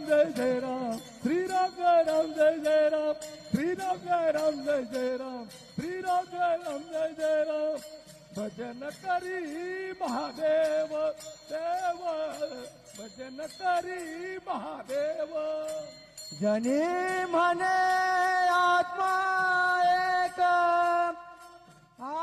जय जय राम, श्रीराम जय राम जय जय राम, श्रीराम जय राम जय जय राम, श्रीराम जय राम जय जय राम. भजन करी महादेव देव, भजन करी महादेव. जनी म्हणे आत्मा एक आ आ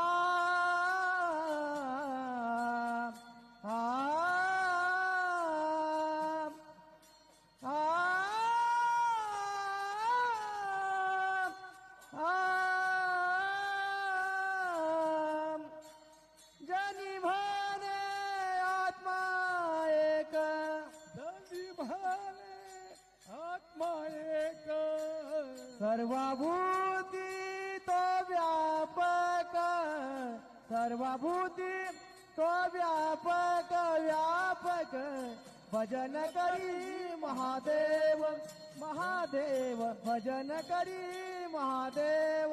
जनी म्हणे आत्मा एक, जनी म्हणे आत्मा एक. सर्वभूती तो व्यापक, सर्वभूती तो व्यापक व्यापक. भजन करी महादेव महादेव, भजन करी महादेव.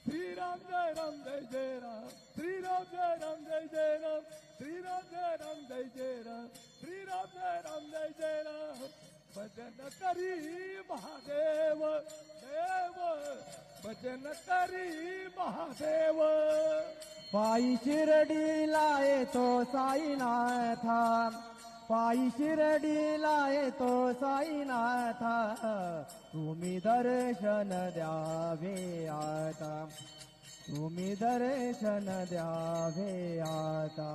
श्रीराम जय राम जय जय राम, श्रीराम जय राम जय जय राम, श्रीराम जय राम जय जय राम, श्रीराम जय राम जय जय राम. भजन करी महादेव देव, भजन करी महादेव. पायी शिर्डीला येतो साईनाथा, पायी शिर्डीला येतो साईनाथा. तुम्ही दर्शन द्यावे आता, तुम्ही दर्शन द्यावे आता.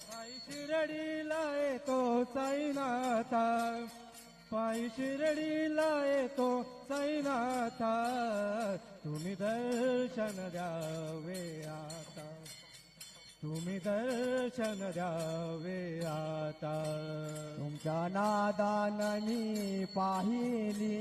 पायी शिर्डीला येतो साईनाथा, पायी शिर्डीला येतो साईनाथा. तुम्ही दर्शन द्यावे आता, तुम्ही दर्शन द्यावे आता. तुमच्या नादान मी पाहिली,